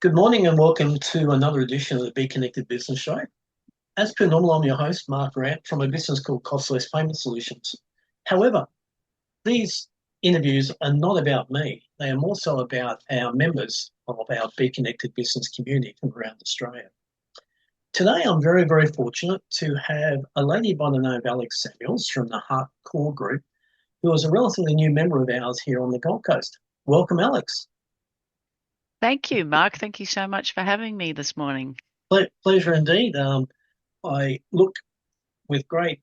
Good morning and welcome to another edition of the Bconnected Business Show. As per normal, I'm your host, Mark Grant, from a business called Costless Payment Solutions. However, these interviews are not about me. They are more so about our members of our Bconnected business community from around Australia. Today, I'm very, very fortunate to have a lady by the name of Alex Samuels from the Heart Core Group, who is a relatively new member of ours here on the Gold Coast. Welcome, Alex. Thank you, Mark. Thank you so much for having me this morning. Pleasure indeed. I look with great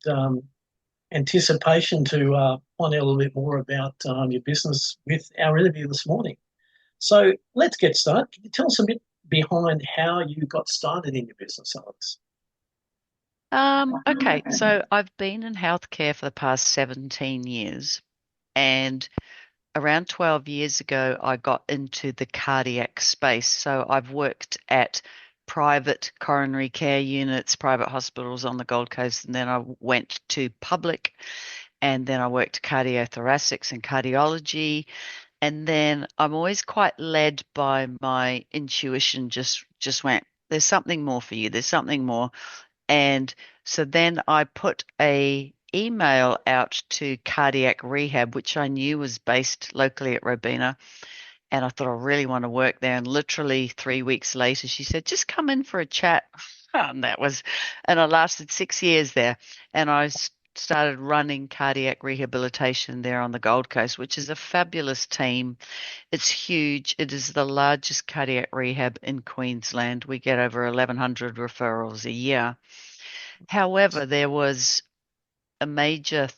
anticipation to find out a little bit more about your business with our interview this morning. So let's get started. Can you tell us a bit behind how you got started in your business, Alex? Okay, so I've been in healthcare for the past 17 years, and around 12 years ago, I got into the cardiac space. So I've worked at private coronary care units, private hospitals on the Gold Coast, and then I went to public, and then I worked cardiothoracics and cardiology. And then I'm always quite led by my intuition, just went, there's something more for you. There's something more. And so then I put a email out to cardiac rehab, which I knew was based locally at Robina. And I thought I really want to work there. And literally 3 weeks later, she said, just come in for a chat. And I lasted 6 years there. And started running cardiac rehabilitation there on the Gold Coast, which is a fabulous team. It's huge. It is the largest cardiac rehab in Queensland. We get over 1,100 referrals a year. However, there was a major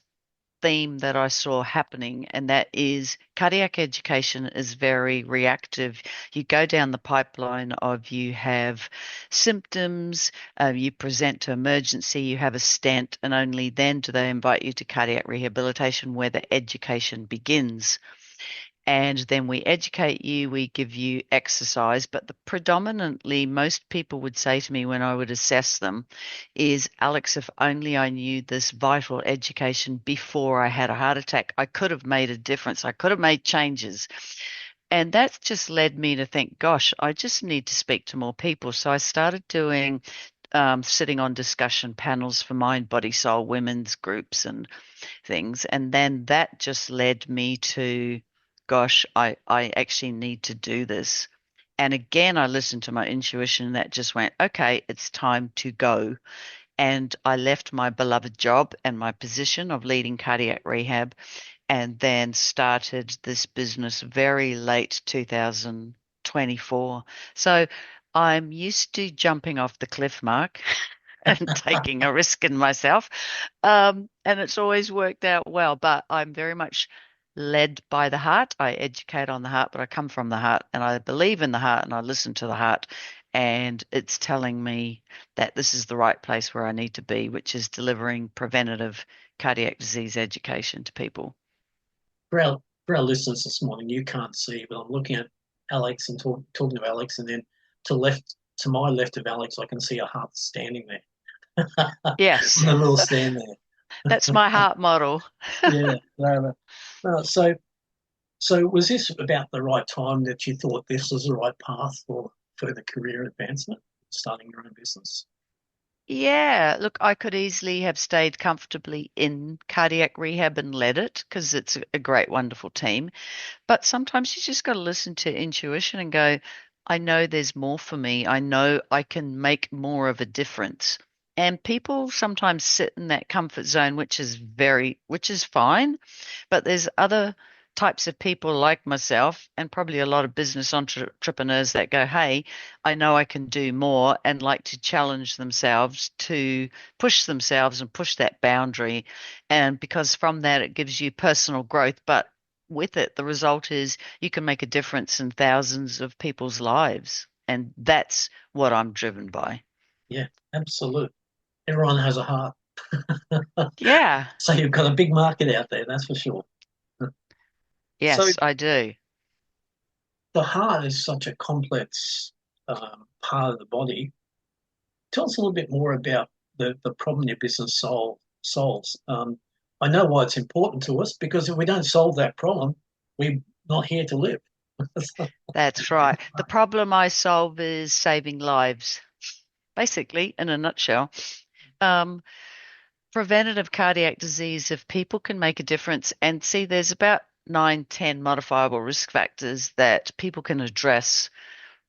theme that I saw happening, and that is cardiac education is very reactive. You go down the pipeline of you have symptoms, you present to emergency, you have a stent, and only then do they invite you to cardiac rehabilitation where the education begins. And then we educate you, we give you exercise. But the predominantly, most people would say to me when I would assess them is, Alex, if only I knew this vital education before I had a heart attack, I could have made a difference. I could have made changes. And that's just led me to think, gosh, I just need to speak to more people. So I started doing sitting on discussion panels for mind, body, soul, women's groups and things. And then that just led me to, gosh, I actually need to do this. And again, I listened to my intuition that just went, okay, it's time to go. And I left my beloved job and my position of leading cardiac rehab and then started this business very late 2024. So I'm used to jumping off the cliff, Mark, and taking a risk in myself. And it's always worked out well, but I'm very much led by the heart. I educate on the heart, but I come from the heart and I believe in the heart and I listen to the heart. And it's telling me that this is the right place where I need to be, which is delivering preventative cardiac disease education to people. For our listeners this morning, you can't see, but I'm looking at Alex and talking to Alex, and then to my left of Alex, I can see a heart standing there Yes, on a little stand there. that's my heart model. Yeah. So, so was this about the right time that you thought this was the right path for further career advancement, starting your own business? Yeah, look, I could easily have stayed comfortably in cardiac rehab and led it because it's a great, wonderful team. But sometimes you just got to listen to intuition and go, I know there's more for me. I know I can make more of a difference. And people sometimes sit in that comfort zone, which is fine. But there's other types of people like myself, and probably a lot of business entrepreneurs that go, hey, I know I can do more and like to challenge themselves to push themselves and push that boundary. And because from that, it gives you personal growth. But with it, the result is you can make a difference in thousands of people's lives. And that's what I'm driven by. Yeah, absolutely. Everyone has a heart. Yeah, So you've got a big market out there, that's for sure. So yes, I do. the heart is such a complex part of the body. Tell us a little bit more about the problem your business solves. I know why it's important to us because if we don't solve that problem, we're not here to live. That's right. The problem I solve is saving lives, basically, in a nutshell. Um, Preventative cardiac disease, if people can make a difference, and see, there's about 9, 10 modifiable risk factors that people can address.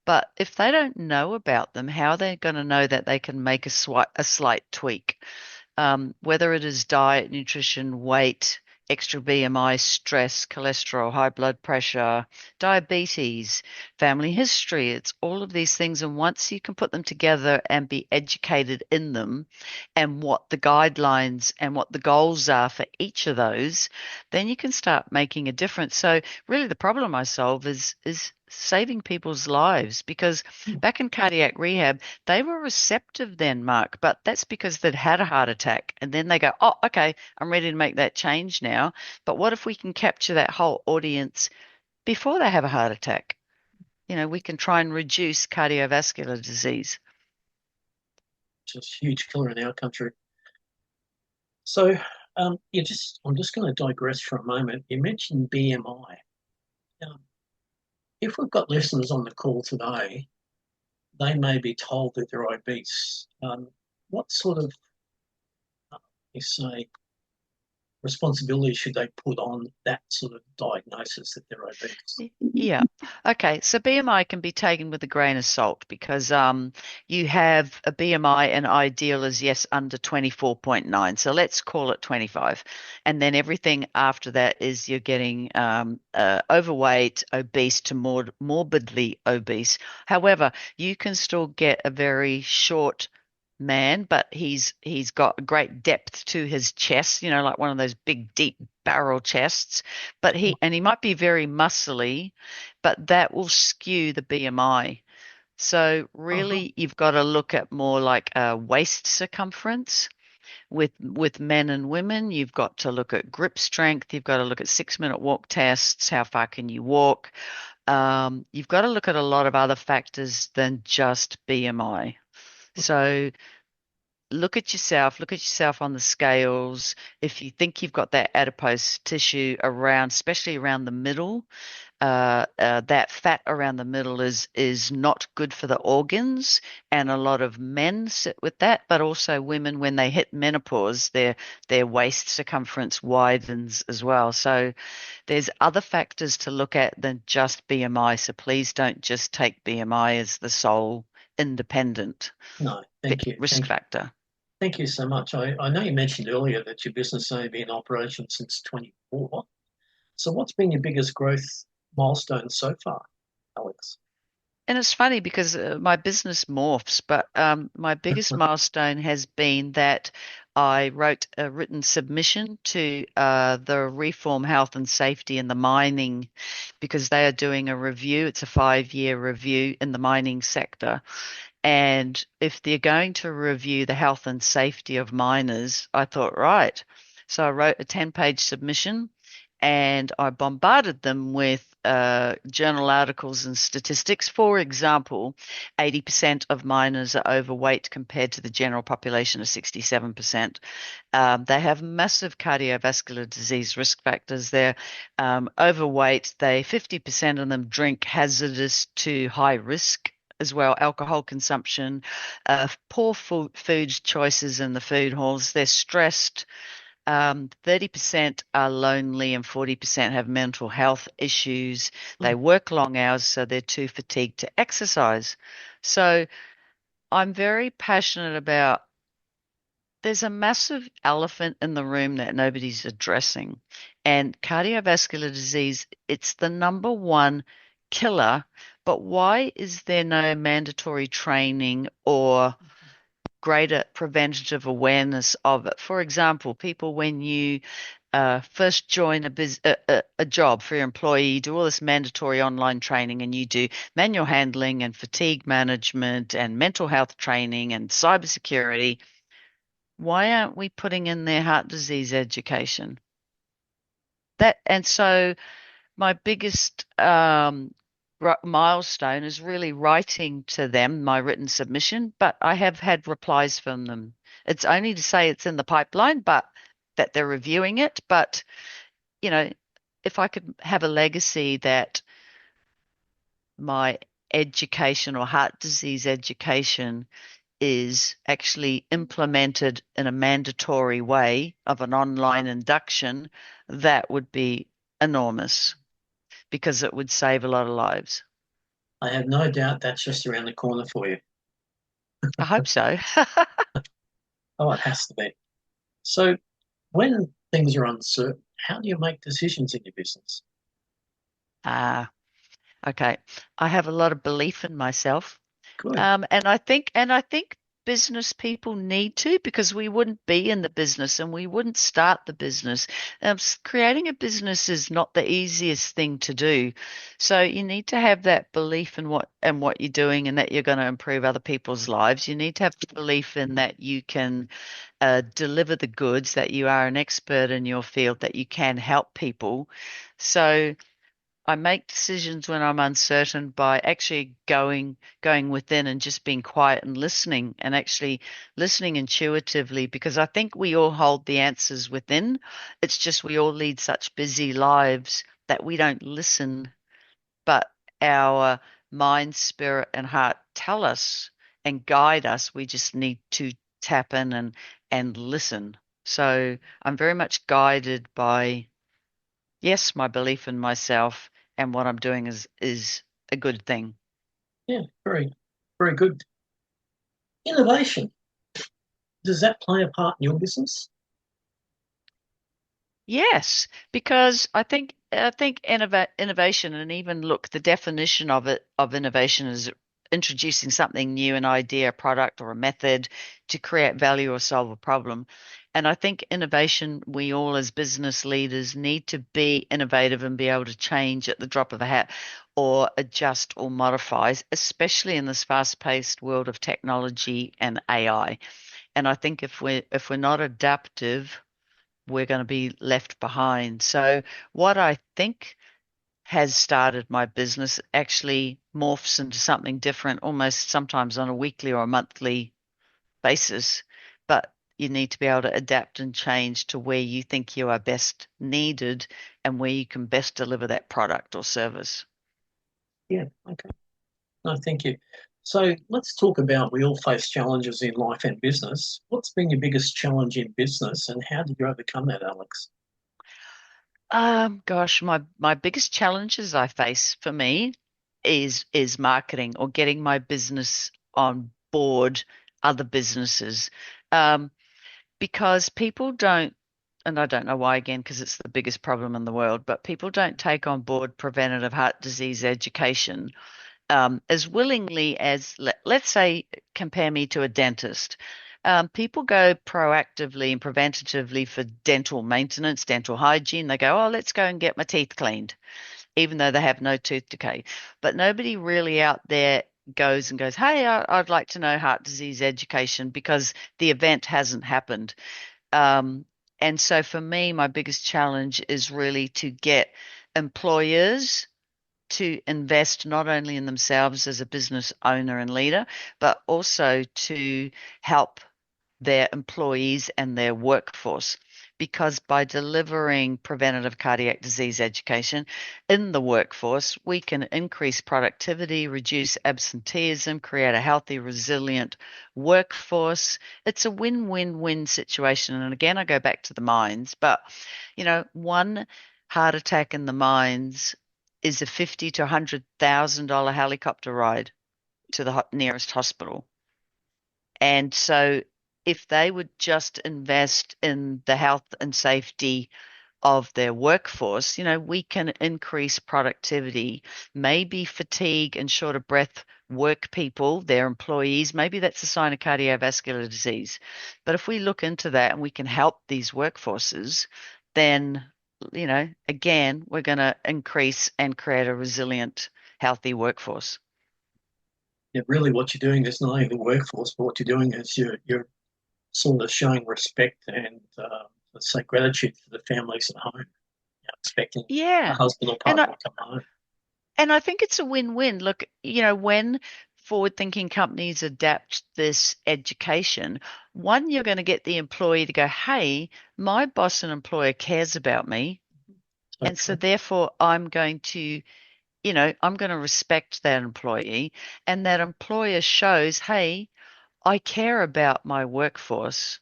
But if they don't know about them, how are they going to know that they can make a slight tweak? Whether it is diet, nutrition, weight, extra BMI, stress, cholesterol, high blood pressure, diabetes, family history. It's all of these things. And once you can put them together and be educated in them and what the guidelines and what the goals are for each of those, then you can start making a difference. So really the problem I solve is saving people's lives because back in cardiac rehab, they were receptive then, Mark, but that's because they'd had a heart attack. And then they go, oh, okay, I'm ready to make that change now. But what if we can capture that whole audience before they have a heart attack? We can try and reduce cardiovascular disease. Just a huge killer in our country. So, I'm just going to digress for a moment. You mentioned BMI. Um, if we've got listeners on the call today, they may be told that they're obese. What sort of, you say, responsibility should they put on that sort of diagnosis that they're obese? Yeah. Okay. So BMI can be taken with a grain of salt because you have a BMI and ideal is yes under 24.9. So let's call it 25. And then everything after that is you're getting overweight, obese to morbidly obese. However, you can still get a very short man, but he's got a great depth to his chest, like one of those big, deep barrel chests. But he might be very muscly, but that will skew the BMI. So Uh-huh. really, you've got to look at more like a waist circumference. With men and women, you've got to look at grip strength. You've got to look at 6-minute walk tests. How far can you walk? You've got to look at a lot of other factors than just BMI. So look at yourself on the scales. If you think you've got that adipose tissue around, especially around the middle, that fat around the middle is not good for the organs, and a lot of men sit with that, but also women when they hit menopause, their waist circumference widens as well. So there's other factors to look at than just BMI. So please don't just take BMI as the sole independent No, thank you. risk factor. Thank you so much. I know you mentioned earlier that your business has only been in operation since 24. So what's been your biggest growth milestone so far, Alex? And it's funny because my business morphs, but my biggest milestone has been that I wrote a written submission to the Reform Health and Safety in the mining because they are doing a review. It's a 5-year review in the mining sector. And if they're going to review the health and safety of miners, I thought, right. So I wrote a 10-page submission and I bombarded them with journal articles and statistics. For example, 80% of miners are overweight compared to the general population of 67%. They have massive cardiovascular disease risk factors. They're overweight. 50% of them drink hazardous to high risk as well, alcohol consumption, poor food choices in the food halls. They're stressed. 30% are lonely and 40% have mental health issues. They work long hours, so they're too fatigued to exercise. So I'm very passionate about there's a massive elephant in the room that nobody's addressing. And cardiovascular disease, it's the number one killer. But why is there no mandatory training or greater preventative awareness of it? For example, people, when you first join a job for your employee, you do all this mandatory online training and you do manual handling and fatigue management and mental health training and cybersecurity. Why aren't we putting in their heart disease education? And so my biggest milestone is really writing to them my written submission, but I have had replies from them. It's only to say it's in the pipeline, but that they're reviewing it. But, you know, if I could have a legacy that my education or heart disease education is actually implemented in a mandatory way of an online induction, that would be enormous because it would save a lot of lives. I have no doubt that's just around the corner for you. I hope so. Oh, it has to be. So, when things are uncertain, how do you make decisions in your business? Ah, okay. I have a lot of belief in myself. Good. And I think business people need to, because we wouldn't be in the business and we wouldn't start the business. Creating a business is not the easiest thing to do. So you need to have that belief in what you're doing and that you're going to improve other people's lives. You need to have the belief in that you can deliver the goods, that you are an expert in your field, that you can help people. So I make decisions when I'm uncertain by actually going within and just being quiet and listening, and actually listening intuitively, because I think we all hold the answers within. It's just we all lead such busy lives that we don't listen, but our mind, spirit, and heart tell us and guide us. We just need to tap in and listen. So I'm very much guided by, yes, my belief in myself and what I'm doing is a good thing. Yeah, very, very good. Innovation, does that play a part in your business? Yes, because I think innovation, and even look, the definition of innovation is introducing something new, an idea, a product, or a method to create value or solve a problem. And I think innovation, we all as business leaders need to be innovative and be able to change at the drop of a hat or adjust or modify, especially in this fast-paced world of technology and AI. And I think if we're not adaptive, we're going to be left behind. So, what I think has started my business actually morphs into something different, almost sometimes on a weekly or a monthly basis. But you need to be able to adapt and change to where you think you are best needed and where you can best deliver that product or service. Yeah, okay. No, thank you. So let's talk about, we all face challenges in life and business. What's been your biggest challenge in business and how did you overcome that, Alex? Gosh, my biggest challenges I face for me is marketing or getting my business on board other businesses. Um, because people don't, and I don't know why again, because it's the biggest problem in the world, but people don't take on board preventative heart disease education as willingly as, let's say, compare me to a dentist. People go proactively and preventatively for dental maintenance, dental hygiene. They go, oh, let's go and get my teeth cleaned, even though they have no tooth decay. But nobody really out there goes, hey, I'd like to know heart disease education because the event hasn't happened. Um, and so for me, my biggest challenge is really to get employers to invest not only in themselves as a business owner and leader, but also to help their employees and their workforce. Because by delivering preventative cardiac disease education in the workforce, we can increase productivity, reduce absenteeism, create a healthy, resilient workforce. It's a win-win-win situation. And again, I go back to the mines, but one heart attack in the mines is a 50 to $100,000 helicopter ride to the nearest hospital. And so, if they would just invest in the health and safety of their workforce, we can increase productivity, maybe fatigue and short of breath work people, their employees, maybe that's a sign of cardiovascular disease. But if we look into that and we can help these workforces, then, again, we're going to increase and create a resilient, healthy workforce. Yeah, really what you're doing is not only the workforce, but what you're doing is you're sort of showing respect and let's say gratitude for the families at home, expecting a Yeah. husband or And I, partner to come home. And I think it's a win-win. Look, when forward-thinking companies adapt this education, one, you're going to get the employee to go, hey, my boss and employer cares about me. So And so true. therefore, I'm going to I'm going to respect that employee, and that employer shows, hey, I care about my workforce.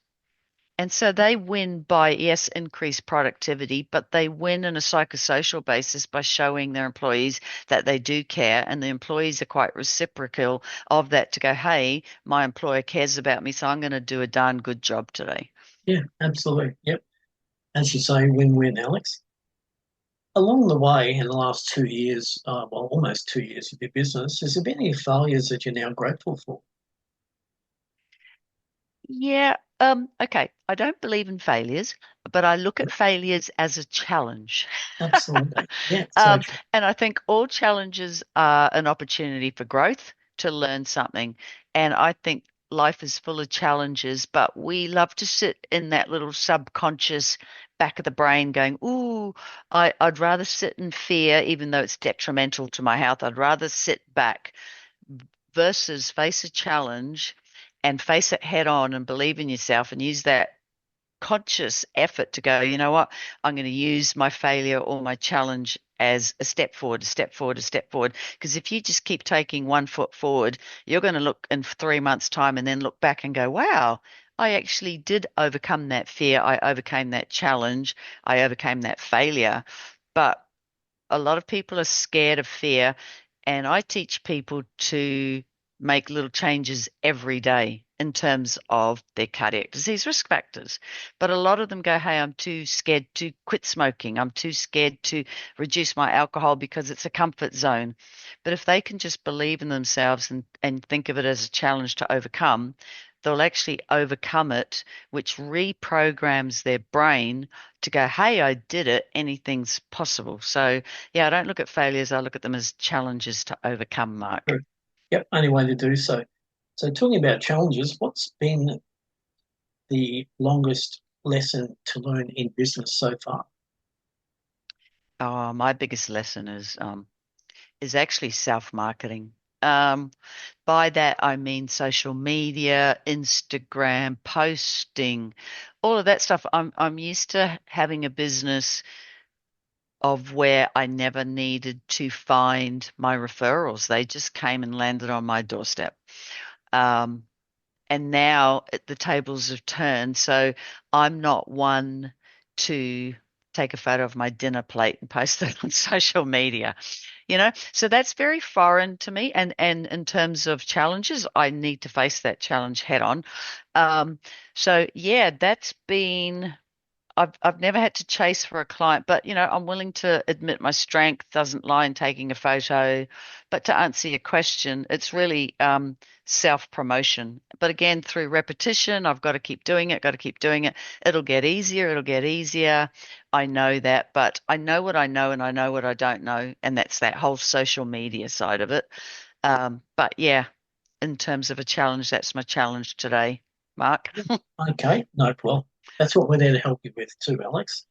And so they win by, yes, increased productivity, but they win on a psychosocial basis by showing their employees that they do care. And the employees are quite reciprocal of that to go, hey, my employer cares about me, so I'm going to do a darn good job today. Yeah, absolutely. Yep. As you say, win-win, Alex. Along the way, in the last 2 years, well, almost 2 years of your business, has there been any failures that you're now grateful for? Yeah, okay. I don't believe in failures, but I look at failures as a challenge. Absolutely. Yeah, so Um, true. and I think all challenges are an opportunity for growth to learn something. And I think life is full of challenges, but we love to sit in that little subconscious back of the brain going, ooh, I'd rather sit in fear, even though it's detrimental to my health. I'd rather sit back versus face a challenge and face it head on and believe in yourself and use that conscious effort to go, you know what, I'm going to use my failure or my challenge as a step forward, a step forward, a step forward. Because if you just keep taking 1 foot forward, you're going to look in 3 months' time and then look back and go, wow, I actually did overcome that fear. I overcame that challenge. I overcame that failure. But a lot of people are scared of fear, and I teach people to make little changes every day in terms of their cardiac disease risk factors. But a lot of them go, hey, I'm too scared to quit smoking. I'm too scared to reduce my alcohol because it's a comfort zone. But if they can just believe in themselves and think of it as a challenge to overcome, they'll actually overcome it, which reprograms their brain to go, hey, I did it. Anything's possible. So, yeah, I don't look at failures. I look at them as challenges to overcome, Mark. true. Yep, only way to do so. So talking about challenges, what's been the longest lesson to learn in business so far? Oh, my biggest lesson is actually self-marketing. Um, by that I mean social media, Instagram, posting, all of that stuff. I'm used to having a business of where I never needed to find my referrals. They just came and landed on my doorstep. Um, and now the tables have turned. So I'm not one to take a photo of my dinner plate and post it on social media, So that's very foreign to me. And in terms of challenges, I need to face that challenge head on. Um, so yeah, that's been I've never had to chase for a client, but I'm willing to admit my strength doesn't lie in taking a photo. But to answer your question, it's really self-promotion. But again, through repetition, I've got to keep doing it, got to keep doing it. It'll get easier, it'll get easier. I know that, but I know what I know and I know what I don't know, and that's that whole social media side of it. But yeah, in terms of a challenge, that's my challenge today, Mark. Okay, no problem. That's what we're there to help you with too, Alex.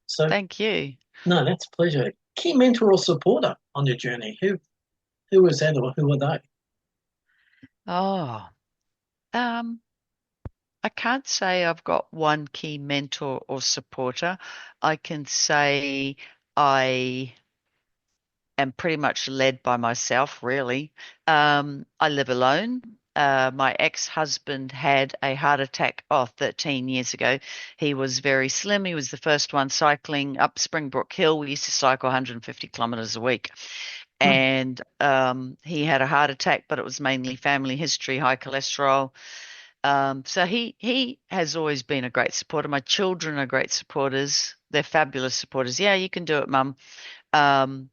So, Thank you. no, that's a pleasure. Key mentor or supporter on your journey? Who was that or who are they? Oh. Um, I can't say I've got one key mentor or supporter. I can say I am pretty much led by myself, really. I live alone. My ex-husband had a heart attack, 13 years ago. He was very slim. He was the first one cycling up Springbrook Hill. We used to cycle 150 kilometers a week. Hmm, And he had a heart attack, but it was mainly family history, high cholesterol. So he has always been a great supporter. My children are great supporters. They're fabulous supporters. Yeah, you can do it, Mum. Um,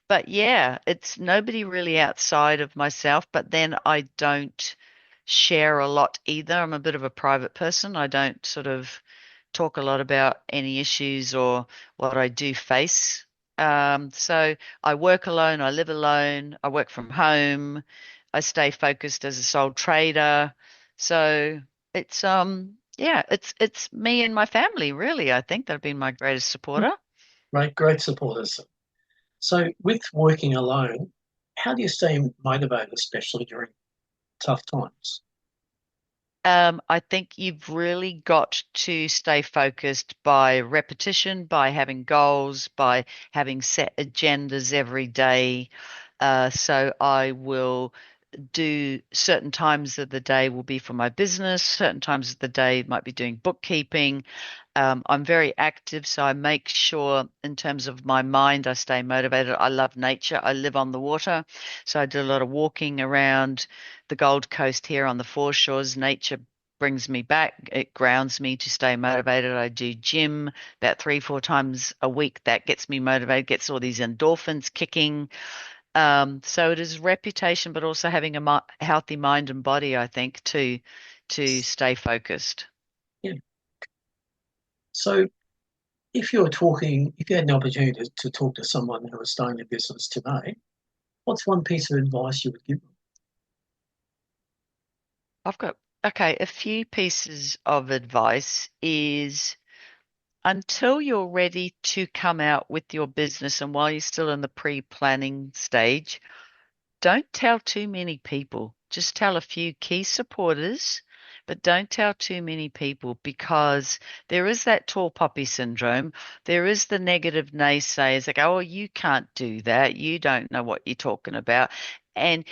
but yeah, it's nobody really outside of myself. But then I don't share a lot either. I'm a bit of a private person. I don't sort of talk a lot about any issues or what I do face. So I work alone, I live alone, I work from home, I stay focused as a sole trader. So it's yeah, it's me and my family really. I think that have been my greatest supporter. great supporters. So, with working alone, how do you stay motivated, especially during tough times? I think you've really got to stay focused by repetition, by having goals, by having set agendas every day. So I will do certain times of the day will be for my business, certain times of the day might be doing bookkeeping. I'm very active, so I make sure in terms of my mind, I stay motivated. I love nature. I live on the water, so I do a lot of walking around the Gold Coast here on the foreshores. Nature brings me back. It grounds me to stay motivated. I do gym about 3, 4 times a week. That gets me motivated, gets all these endorphins kicking. So it is reputation, but also having a healthy mind and body, I think, to stay focused. Yeah. So if you had an opportunity to talk to someone who was starting a business today, what's one piece of advice you would give them? I've got, okay, a few pieces of advice is until you're ready to come out with your business and while you're still in the pre-planning stage, don't tell too many people. Just tell a few key supporters, but don't tell too many people because there is that tall poppy syndrome. There is the negative naysayers like, oh, you can't do that. You don't know what you're talking about. And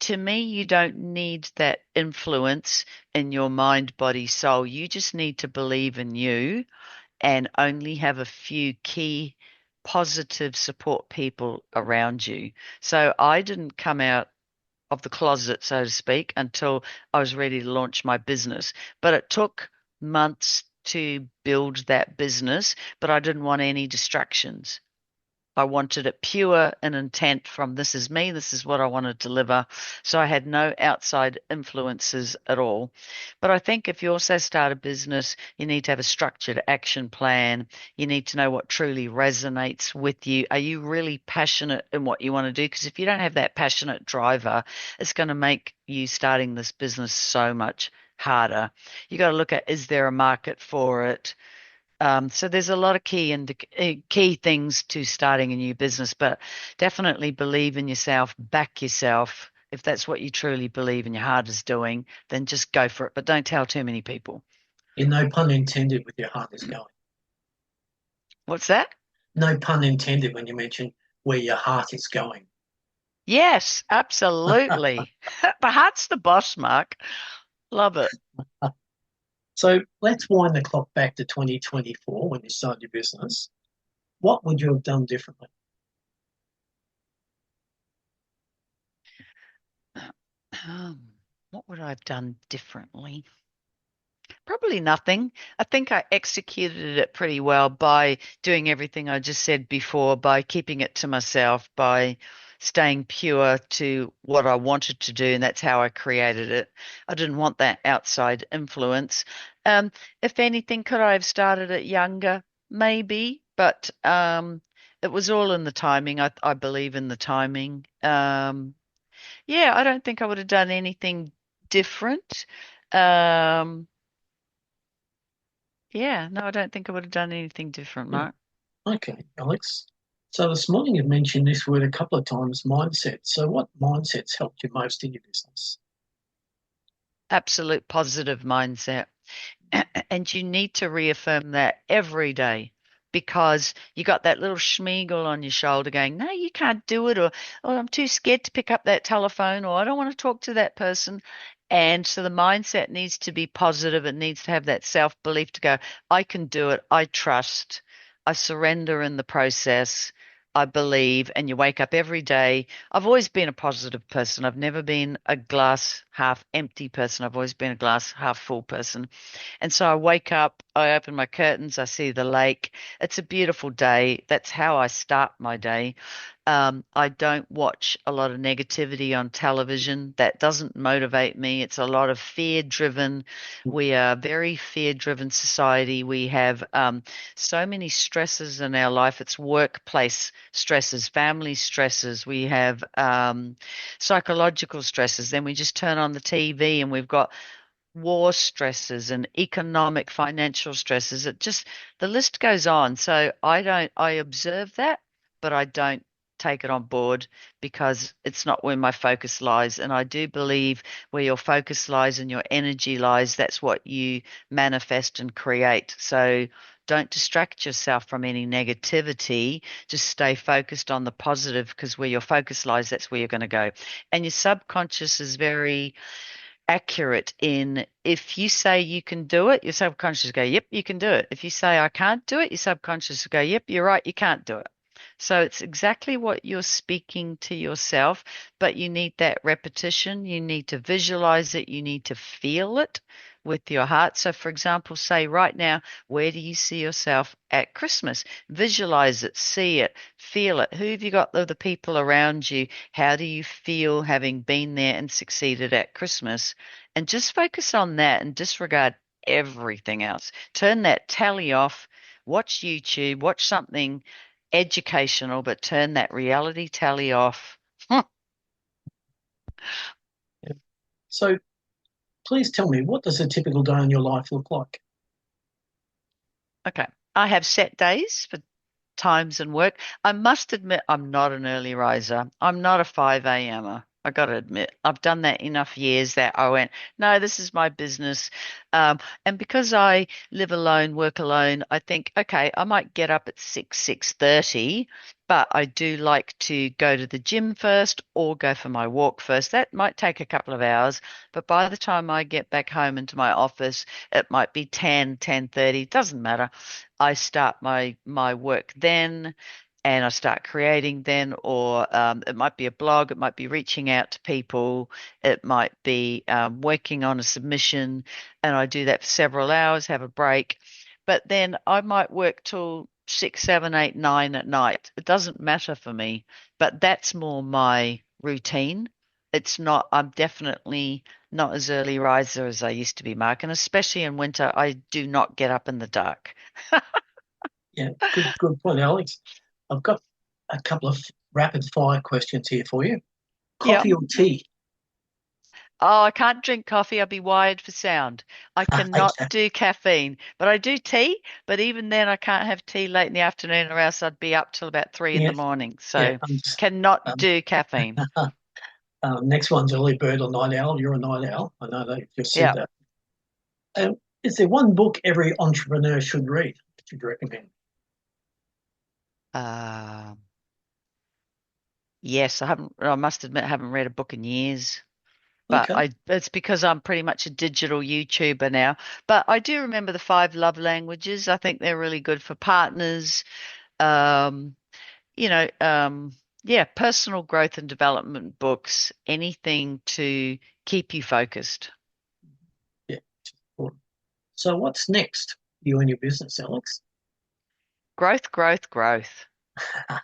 to me, you don't need that influence in your mind, body, soul. You just need to believe in you and only have a few key positive support people around you. So I didn't come out of the closet, so to speak, until I was ready to launch my business. But it took months to build that business, but I didn't want any distractions. I wanted it pure and intent from this is me, this is what I want to deliver. So I had no outside influences at all. But I think if you also start a business, you need to have a structured action plan. You need to know what truly resonates with you. Are you really passionate in what you want to do? Because if you don't have that passionate driver, it's going to make you starting this business so much harder. You got to look at is there a market for it? So there's a lot of key things to starting a new business, but definitely believe in yourself, back yourself. If that's what you truly believe and your heart is doing, then just go for it. But don't tell too many people. In no pun intended with your heart is going. What's that? No pun intended when you mention where your heart is going. Yes, absolutely. The heart's the boss, Mark. Love it. So let's wind the clock back to 2024 when you started your business. What would you have done differently? What would I have done differently? Probably nothing. I think I executed it pretty well by doing everything I just said before, by keeping it to myself, by staying pure to what I wanted to do, and that's how I created it. I didn't want that outside influence. Um, if anything, could I have started it younger? Maybe, but it was all in the timing. I believe in the timing. Yeah, I don't think I would have done anything different. Um, Yeah, no, I don't think I would have done anything different, Yeah. Mark. Okay, Alex. So this morning you've mentioned this word a couple of times, mindset. So what mindsets helped you most in your business? Absolute positive mindset. And you need to reaffirm that every day because you got that little schmeagle on your shoulder going, no, you can't do it, or I'm too scared to pick up that telephone, or I don't want to talk to that person. And so the mindset needs to be positive. It needs to have that self-belief to go, I can do it. I trust. I surrender in the process. I believe. And you wake up every day. I've always been a positive person. I've never been a glass half empty person. I've always been a glass half full person. And so I wake up, I open my curtains, I see the lake. It's a beautiful day. That's how I start my day. I don't watch a lot of negativity on television. That doesn't motivate me. It's a lot of fear driven. We are a very fear driven society. We have so many stresses in our life. It's workplace stresses, family stresses. We have psychological stresses. Then we just turn on the TV and we've got war stresses and economic financial stresses. It just, the list goes on. So I observe that, but I don't take it on board because it's not where my focus lies. And I do believe where your focus lies and your energy lies, that's what you manifest and create. So don't distract yourself from any negativity. Just stay focused on the positive because where your focus lies, that's where you're going to go. And your subconscious is very accurate in if you say you can do it, your subconscious go, yep, you can do it. If you say I can't do it, your subconscious go, yep, you're right, you can't do it. So it's exactly what you're speaking to yourself, but you need that repetition. You need to visualize it. You need to feel it with your heart. So, for example, say right now, where do you see yourself at Christmas? Visualize it, see it, feel it. Who have you got the people around you? How do you feel having been there and succeeded at Christmas? And just focus on that and disregard everything else. Turn that tally off, watch YouTube, watch something educational, but turn that reality tally off. Yeah. So please tell me, what does a typical day in your life look like? Okay. I have set days for times and work. I must admit, I'm not an early riser. I'm not a 5 a.m.er. I got to admit, I've done that enough years that I went, no, this is my business. And because I live alone, work alone, I think, okay, I might get up at 6:30, but I do like to go to the gym first or go for my walk first. That might take a couple of hours, but by the time I get back home into my office, it might be 10:30. Doesn't matter. I start my work then and I start creating then, or it might be a blog, it might be reaching out to people, it might be working on a submission, and I do that for several hours, have a break. But then I might work till 6, 7, 8, 9 at night. It doesn't matter for me, but that's more my routine. It's not, I'm definitely not as early riser as I used to be, Mark, and especially in winter, I do not get up in the dark. Yeah, good point, Alex. I've got a couple of rapid fire questions here for you. Yeah. Coffee or tea? Oh, I can't drink coffee. I'll be wired for sound. I cannot Okay. do caffeine, but I do tea. But even then, I can't have tea late in the afternoon, or else I'd be up till about 3 in the Yeah, morning. yeah. So I'm just cannot um, do caffeine. next one's early bird or night owl. You're a night owl. I know that you just said Yeah. that. Is there one book every entrepreneur should read that you'd recommend? Uh, yes, I haven't. I must admit, I haven't read a book in years. But Okay. I it's because I'm pretty much a digital YouTuber now. But I do remember the five love languages. I think they're really good for partners. Um, you know, yeah, personal growth and development books, anything to keep you focused. Yeah. Cool. So what's next? You and your business, Alex? Growth, growth, growth.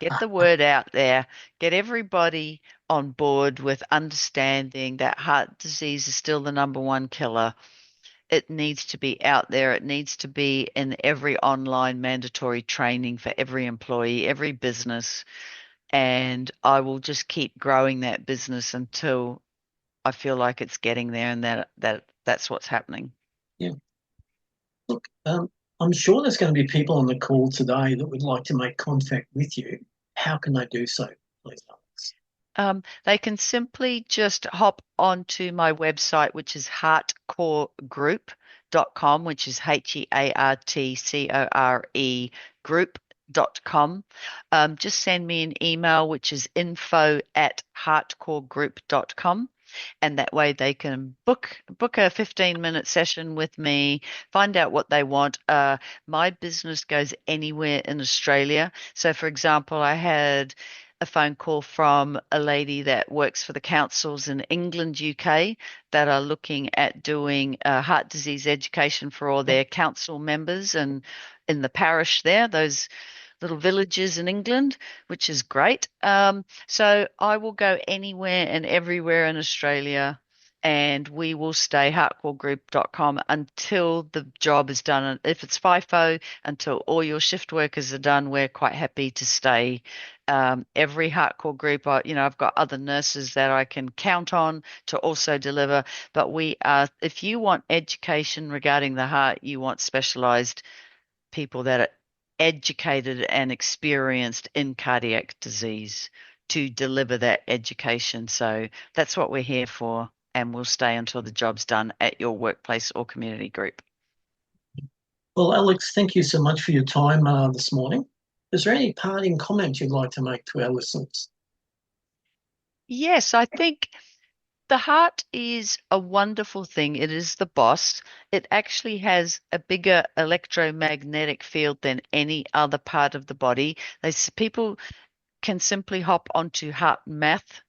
Get the word out there. Get everybody on board with understanding that heart disease is still the number one killer. It needs to be out there. It needs to be in every online mandatory training for every employee, every business. And I will just keep growing that business until I feel like it's getting there and that's what's happening. Yeah. Look, I'm sure there's going to be people on the call today that would like to make contact with you. How can they do so, please, Alex? They can simply just hop onto my website, which is heartcoregroup.com, which is HEARTCORE group.com. Just send me an email, which is info@heartcoregroup.com, and that way they can book a 15-minute session with me, find out what they want. My business goes anywhere in Australia. So, for example, I had a phone call from a lady that works for the councils in England, UK, that are looking at doing heart disease education for all Yep. their council members and in the parish there, those little villages in England, which is great. So I will go anywhere and everywhere in Australia, and we will stay heartcoregroup.com until the job is done. And if it's FIFO, until all your shift workers are done, we're quite happy to stay. Every hardcore group, I've got other nurses that I can count on to also deliver. But we are, if you want education regarding the heart, you want specialized people that educated and experienced in cardiac disease to deliver that education. So that's what we're here for, and we'll stay until the job's done at your workplace or community group. Well, Alex, thank you so much for your time this morning. Is there any parting comment you'd like to make to our listeners? Yes, I think the heart is a wonderful thing. It is the boss. It actually has a bigger electromagnetic field than any other part of the body. People can simply hop onto Heart Math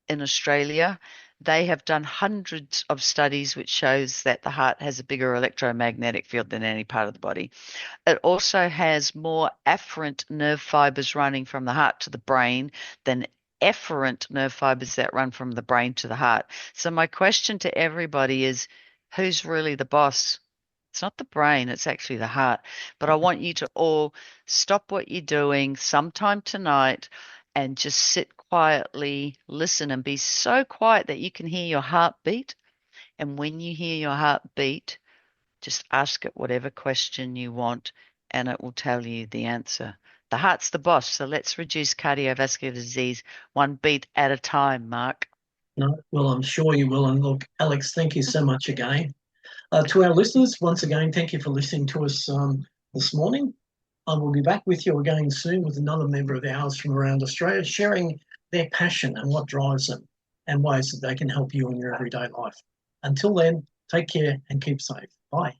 in Australia. They have done hundreds of studies which shows that the heart has a bigger electromagnetic field than any part of the body. It also has more afferent nerve fibers running from the heart to the brain than efferent nerve fibers that run from the brain to the heart. So my question to everybody is, who's really the boss? It's not the brain, it's actually the heart. But I want you to all stop what you're doing sometime tonight and just sit quietly, listen, and be so quiet that you can hear your heartbeat. And when you hear your heartbeat, just ask it whatever question you want, and it will tell you the answer. The heart's the boss, so let's reduce cardiovascular disease one beat at a time, Mark. No? Well, I'm sure you will. And look, Alex, thank you so much again. To our listeners, once again, thank you for listening to us this morning. I will be back with you again soon with another member of ours from around Australia sharing their passion and what drives them and ways that they can help you in your everyday life. Until then, take care and keep safe. Bye.